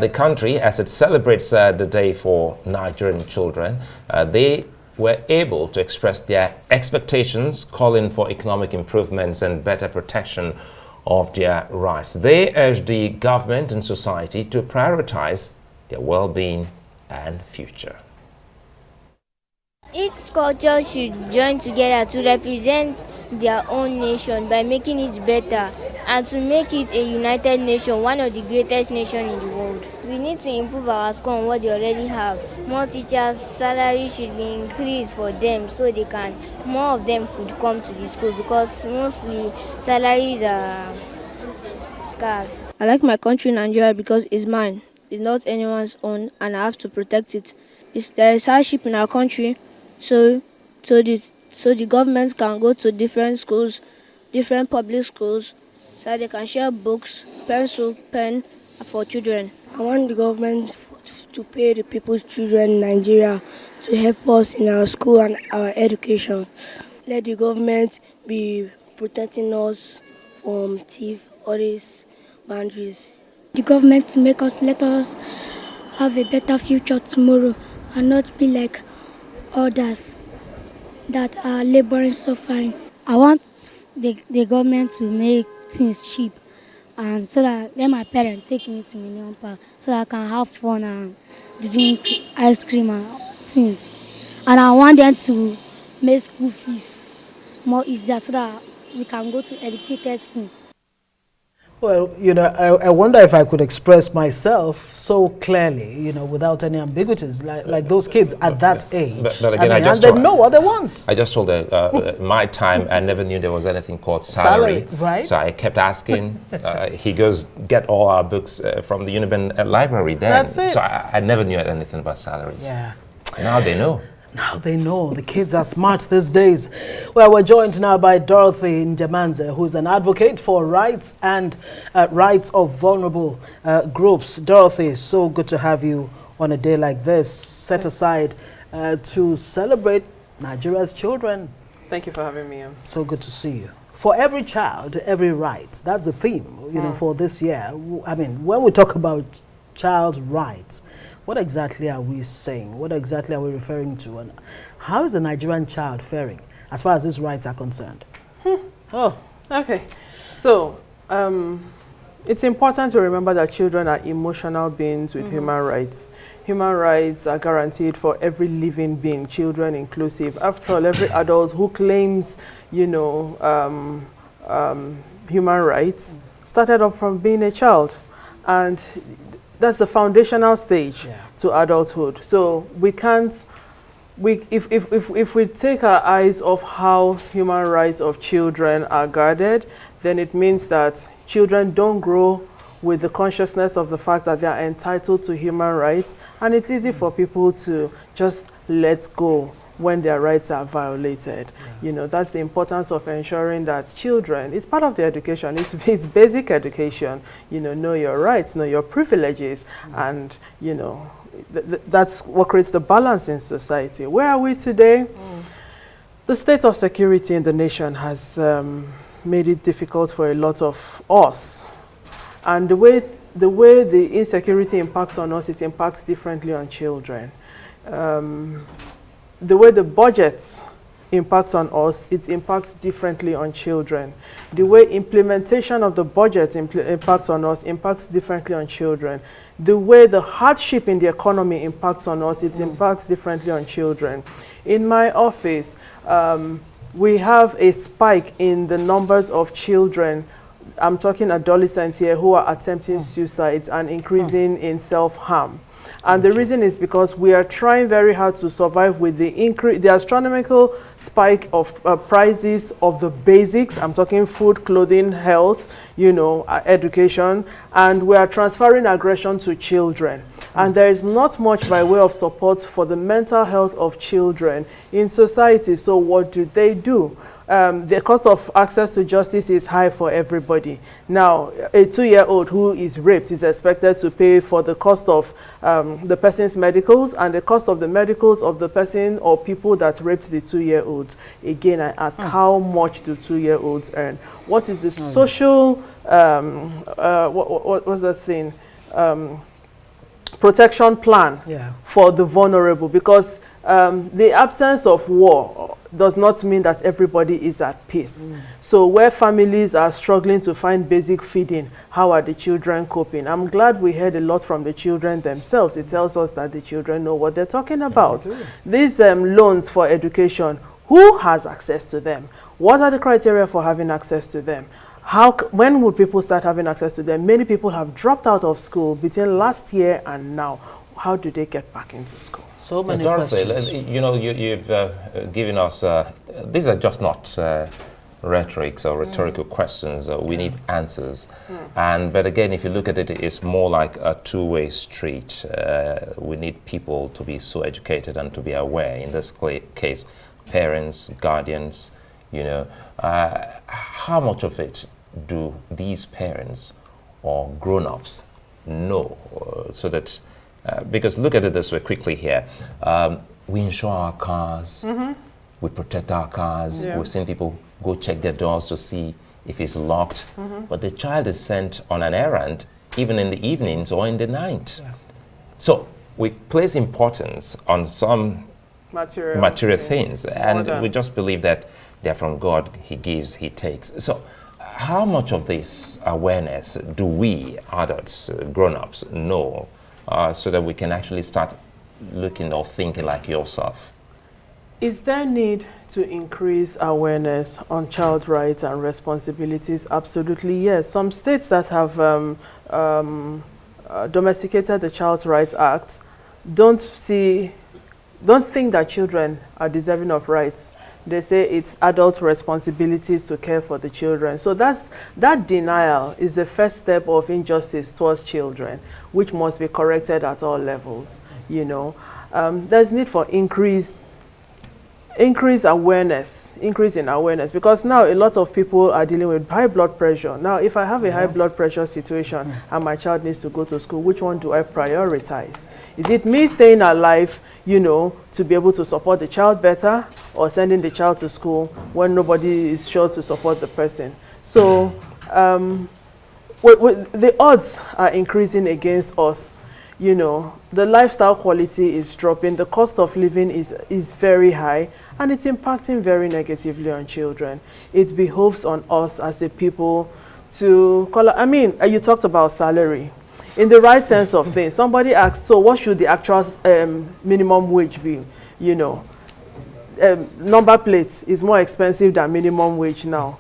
the country, as it celebrates the Day for Nigerian Children, they were able to express their expectations, calling for economic improvements and better protection of their rights. They urged the government and society to prioritize their well-being and future. Each culture should join together to represent their own nation by making it better and to make it a united nation, one of the greatest nations in the world. We need to improve our score on what they already have. More teachers' salary should be increased for them so more of them could come to the school because mostly salaries are scarce. I like my country, Nigeria, because it's mine. It's not anyone's own and I have to protect it. There is hardship in our country. So the government can go to different schools, different public schools, so they can share books, pencil, pen for children. I want the government to pay the people's children in Nigeria to help us in our school and our education. Let the government be protecting us from thieves, all these boundaries. The government to let us have a better future tomorrow and not be like others that are laboring, suffering. I want the government to make things cheap and so that let my parents take me to Million Park so that I can have fun and drink ice cream and things. And I want them to make school fees more easier so that we can go to educated school. Well, I wonder if I could express myself so clearly, without any ambiguities, like those kids at that age. But again, and they know what they want. I just told them, my time, I never knew there was anything called salary. Right? So I kept asking. He goes, get all our books from the Uniben library then. That's it. So I never knew anything about salaries. Yeah. Now they know. Now they know. The kids are smart these days. Well, we're joined now by Dorothy Njemanze, who's an advocate for rights and rights of vulnerable groups. Dorothy, so good to have you on a day like this, set aside to celebrate Nigeria's children. Thank you for having me. So good to see you. For every child, every right. That's the theme, for this year. I mean, when we talk about child rights, what exactly are we saying? What exactly are we referring to? And how is the Nigerian child faring as far as these rights are concerned? Oh, okay. So, it's important to remember that children are emotional beings with human rights. Human rights are guaranteed for every living being, children inclusive. After all, every adult who claims, human rights started off from being a child. And that's the foundational stage to adulthood. So we can't, if we take our eyes off how human rights of children are guarded, then it means that children don't grow with the consciousness of the fact that they are entitled to human rights, and it's easy for people to just let go when their rights are violated. That's the importance of ensuring that children, it's part of the education, it's basic education, know your rights, know your privileges, and that's what creates the balance in society. Where are we today? The state of security in the nation has made it difficult for a lot of us, and the way the insecurity impacts on us, it impacts differently on children. The way the budget impacts on us, it impacts differently on children. The way implementation of the budget impacts on us, impacts differently on children. The way the hardship in the economy impacts on us, it impacts differently on children. In my office, we have a spike in the numbers of children, I'm talking adolescents here, who are attempting suicides and increasing in self-harm. And the reason is because we are trying very hard to survive with the astronomical spike of prices of the basics. I'm talking food, clothing, health, education, and we are transferring aggression to children. And there is not much by way of support for the mental health of children in society. So what do? The cost of access to justice is high for everybody. Now, a 2-year-old who is raped is expected to pay for the cost of the person's medicals and the cost of the medicals of the person or people that raped the 2-year-old. Again, I ask, how much do 2-year-olds earn? What is the social, what was the thing? protection plan for the vulnerable, because the absence of war does not mean that everybody is at peace. So where families are struggling to find basic feeding, how are the children coping? I'm glad we heard a lot from the children themselves. It tells us that the children know what they're talking about. These loans for education, who has access to them? What are the criteria for having access to them? When would people start having access to them? Many people have dropped out of school between last year and now. How do they get back into school? So many Dorothy, questions. you know, you've given us, these are just not rhetorics or rhetorical questions. We need answers. But again, if you look at it, it's more like a two-way street. We need people to be so educated and to be aware. In this case, parents, guardians, you know, how much of it do these parents or grown-ups know so that because look at it this way quickly here. We insure our cars. We protect our cars. We've seen people go check their doors to see if it's locked. But the child is sent on an errand, even in the evenings or in the night. So we place importance on some material things. And we just believe that they're from God. He gives, He takes. So how much of this awareness do we, adults, grown-ups, know so that we can actually start looking or thinking like yourself? Is there need to increase awareness on child rights and responsibilities? Absolutely, yes. Some states that have domesticated the Child Rights Act don't think that children are deserving of rights. They say it's adult responsibilities to care for the children. So that denial is the first step of injustice towards children, which must be corrected at all levels. You know, there's need for increase in awareness, because now a lot of people are dealing with high blood pressure. Now, if I have a high blood pressure situation and my child needs to go to school, which one do I prioritize? Is it me staying alive, you know, to be able to support the child better, or sending the child to school when nobody is sure to support the person? So the odds are increasing against us. You know, the lifestyle quality is dropping, the cost of living is very high, and it's impacting very negatively on children. It behoves on us as a people to you talked about salary. In the right sense of things, somebody asked, so what should the actual minimum wage be? You know, number plate is more expensive than minimum wage now.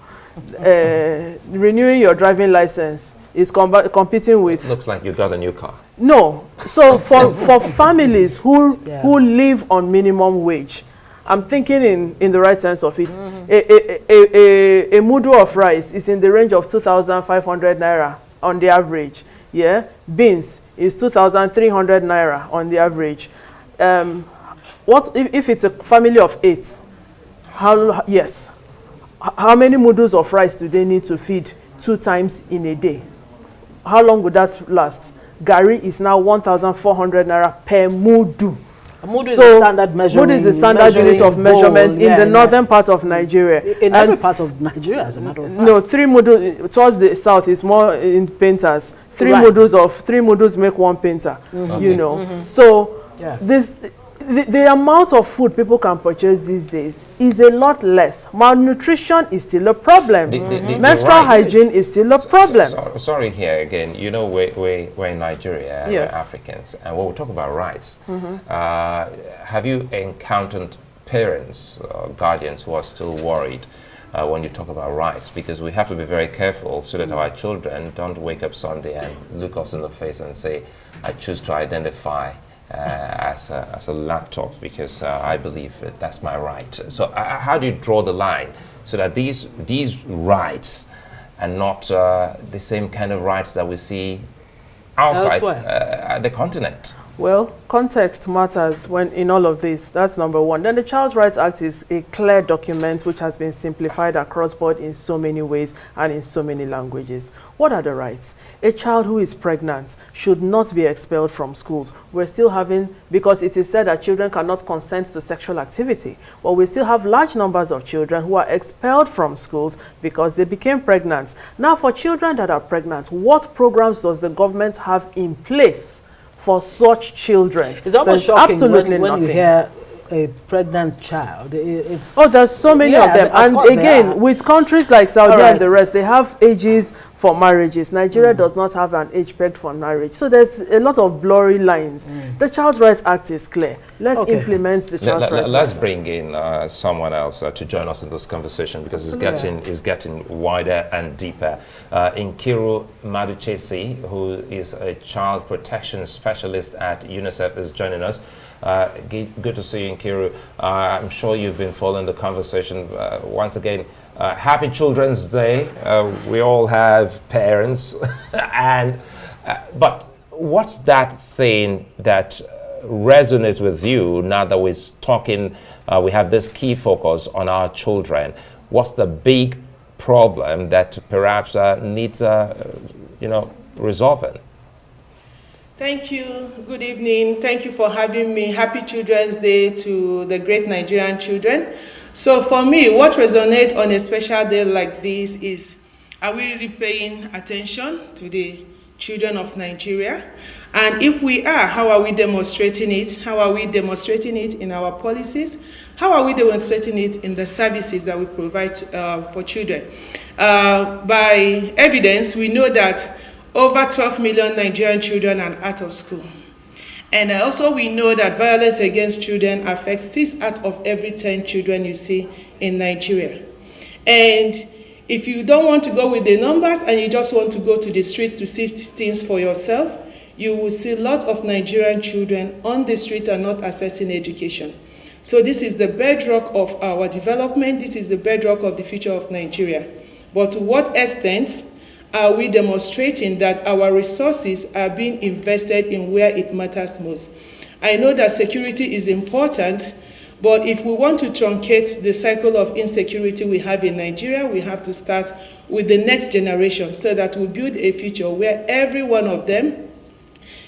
Renewing your driving license is competing with... It looks like you got a new car. No. So for families who live on minimum wage, I'm thinking in the right sense of it, a mudu of rice is in the range of 2,500 naira on the average. Yeah, beans is 2,300 naira on the average. What if it's a family of 8? How many mudus of rice do they need to feed 2 times in a day? How long would that last? Gari is now 1,400 naira per mudu. A mudu is the standard measurement. Mudu is the standard unit of measurement in the northern part of Nigeria. In every part of Nigeria, as a matter of fact. No, 3 mudu towards the south is more in painters. 3 mudus make 1 painter. You know, so the amount of food people can purchase these days is a lot less. Malnutrition is still a problem. Menstrual hygiene is still a problem. Sorry here again. You know, we're in Nigeria, we're Africans, and when we talk about rights, have you encountered parents or guardians who are still worried when you talk about rights? Because we have to be very careful so that our children don't wake up Sunday and look us in the face and say, I choose to identify as a laptop because I believe that's my right. So how do you draw the line so that these rights are not the same kind of rights that we see outside the continent? Well, context matters in all of this. That's number one. Then the Child Rights Act is a clear document which has been simplified across board in so many ways and in so many languages. What are the rights? A child who is pregnant should not be expelled from schools. We're still having, because it is said that children cannot consent to sexual activity, but we still have large numbers of children who are expelled from schools because they became pregnant. Now, for children that are pregnant, what programs does the government have in place for such children. It's almost There's shocking absolutely when you nothing. hear a pregnant child. It's, Oh, there's so many of them. And again, with countries like Saudi and the rest, they have ages for marriages. Nigeria does not have an age pegged for marriage. So there's a lot of blurry lines. The Child Rights Act is clear. Let's implement the Child Rights Act. Let's bring in someone else to join us in this conversation, because it's getting wider and deeper. Nkiru Maduechesi, who is a child protection specialist at UNICEF, is joining us. Good to see you, Nkiru. I'm sure you've been following the conversation. Once again, happy Children's Day. We all have parents. But what's that thing that resonates with you now that we're talking, we have this key focus on our children? What's the big problem that perhaps needs, resolving? Thank you. Good evening. Thank you for having me. Happy Children's Day to the great Nigerian children. So for me, what resonates on a special day like this is, are we really paying attention to the children of Nigeria? And if we are, how are we demonstrating it? How are we demonstrating it in our policies? How are we demonstrating it in the services that we provide for children? By evidence, we know that over 12 million Nigerian children are out of school. And also we know that violence against children affects 6 out of every 10 children you see in Nigeria. And if you don't want to go with the numbers and you just want to go to the streets to see things for yourself, you will see lots of Nigerian children on the street and not accessing education. So this is the bedrock of our development. This is the bedrock of the future of Nigeria. But to what extent are we demonstrating that our resources are being invested in where it matters most? I know that security is important, but if we want to truncate the cycle of insecurity we have in Nigeria, we have to start with the next generation so that we build a future where every one of them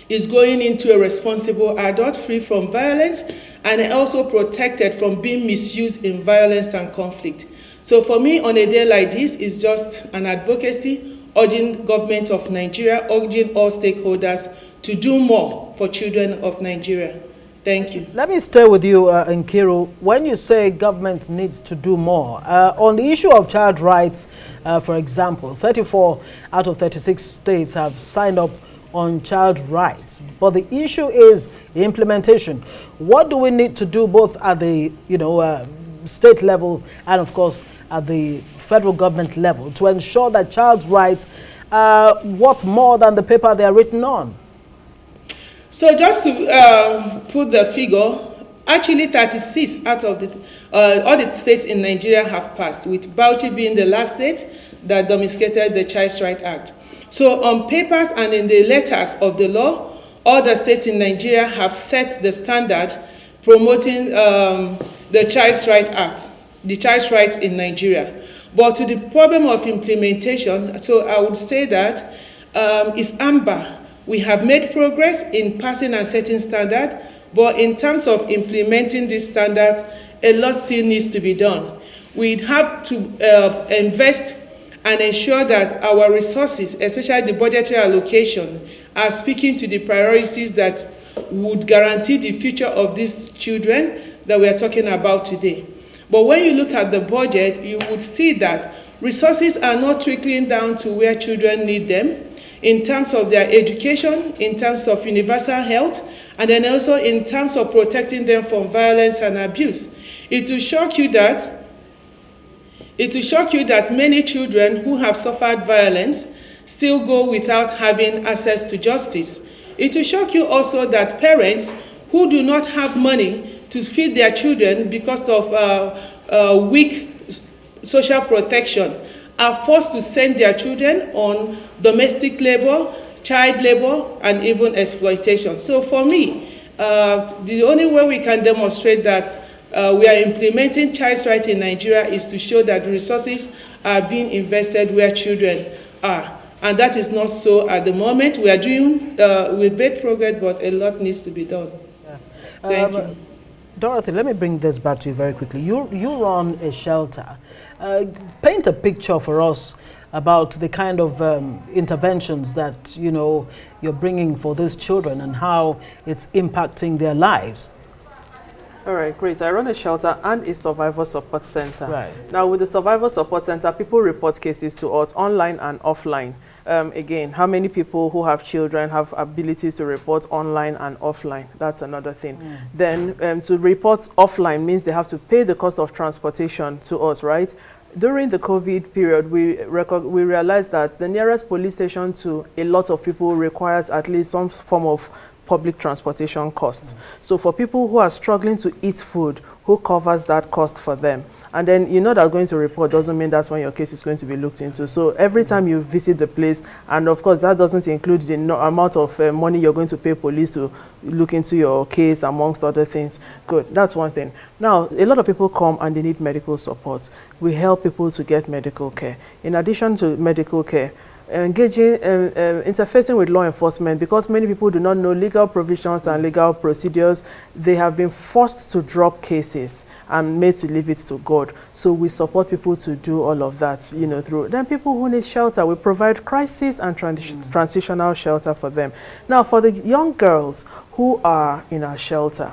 is going into a responsible adult, free from violence, and also protected from being misused in violence and conflict. So for me, on a day like this, it's just an advocacy urging government of Nigeria, urging all stakeholders to do more for children of Nigeria. Thank you. Let me stay with you, Nkiru. When you say government needs to do more, on the issue of child rights, for example, 34 out of 36 states have signed up on child rights. But the issue is the implementation. What do we need to do both at the state level and, of course, at the federal government level to ensure that child's rights are worth more than the paper they are written on? So just to put the figure, actually 36 out of all the states in Nigeria have passed, with Bauchi being the last state that domesticated the Child Rights Act. So on papers and in the letters of the law, all the states in Nigeria have set the standard promoting the Child Rights Act, the child rights in Nigeria. But to the problem of implementation, so I would say that it's amber. We have made progress in passing and setting standards, but in terms of implementing these standards, a lot still needs to be done. We have to invest and ensure that our resources, especially the budgetary allocation, are speaking to the priorities that would guarantee the future of these children that we are talking about today. But when you look at the budget, you would see that resources are not trickling down to where children need them in terms of their education, in terms of universal health, and then also in terms of protecting them from violence and abuse. It will shock you that many children who have suffered violence still go without having access to justice. It will shock you also that parents who do not have money to feed their children because of weak social protection are forced to send their children on domestic labor, child labor, and even exploitation. So for me, the only way we can demonstrate that we are implementing child rights in Nigeria is to show that resources are being invested where children are. And that is not so at the moment. We are doing, we've made progress, but a lot needs to be done. Yeah. Thank you. Dorothy, let me bring this back to you very quickly. You run a shelter. Paint a picture for us about the kind of interventions that, you know, you're bringing for these children and how it's impacting their lives. All right, great. I run a shelter and a survivor support center. Right. Now, with the survivor support center, people report cases to us online and offline. Again, how many people who have children have abilities to report online and offline? That's another thing. Then to report offline means they have to pay the cost of transportation to us, right? During the COVID period, we realized that the nearest police station to a lot of people requires at least some form of public transportation costs. So for people who are struggling to eat food, who covers that cost for them? And then you know that going to report doesn't mean that's when your case is going to be looked into. So every time you visit the place, and of course that doesn't include the amount of money you're going to pay police to look into your case, amongst other things. Good, that's one thing. Now, a lot of people come and they need medical support. We help people to get medical care. In addition to medical care, engaging, interfacing with law enforcement, because many people do not know legal provisions and legal procedures. They have been forced to drop cases and made to leave it to God. So we support people to do all of that, you know, through. Then people who need shelter, we provide crisis and transitional shelter for them. Now, for the young girls who are in our shelter,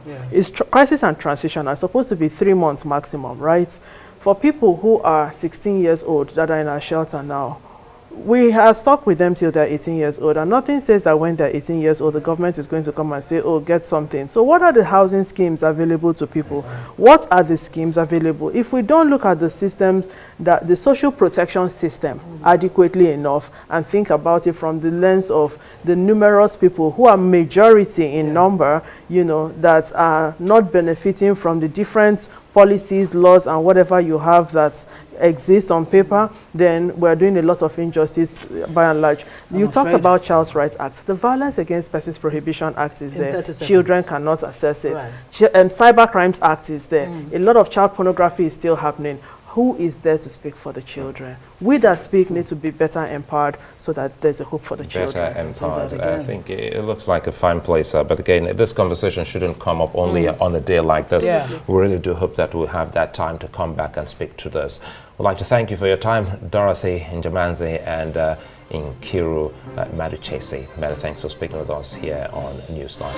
crisis and transition are supposed to be 3 months maximum, right? For people who are 16 years old that are in our shelter now, we are stuck with them till they're 18 years old, and nothing says that when they're 18 years old, the government is going to come and say, oh, get something. So what are the housing schemes available to people? What are the schemes available? If we don't look at the systems, that the social protection system adequately enough, and think about it from the lens of the numerous people who are majority in number, you know, that are not benefiting from the different policies, laws, and whatever you have that exist on paper, then we're doing a lot of injustice by and large. You talked about Child Rights Act. The Violence Against Persons Prohibition Act is there. Children cannot access it. Right. Cyber Crimes Act is there. A lot of child pornography is still happening. Who is there to speak for the children? We that speak need to be better empowered so that there's a hope for the children. Better empowered. I think it looks like a fine place. But again, this conversation shouldn't come up only on a day like this. Yeah. We really do hope that we'll have that time to come back and speak to this. We'd like to thank you for your time, Dorothy, Njemanze, and Nkiru Maduechesi. Many thanks for speaking with us here on Newsline.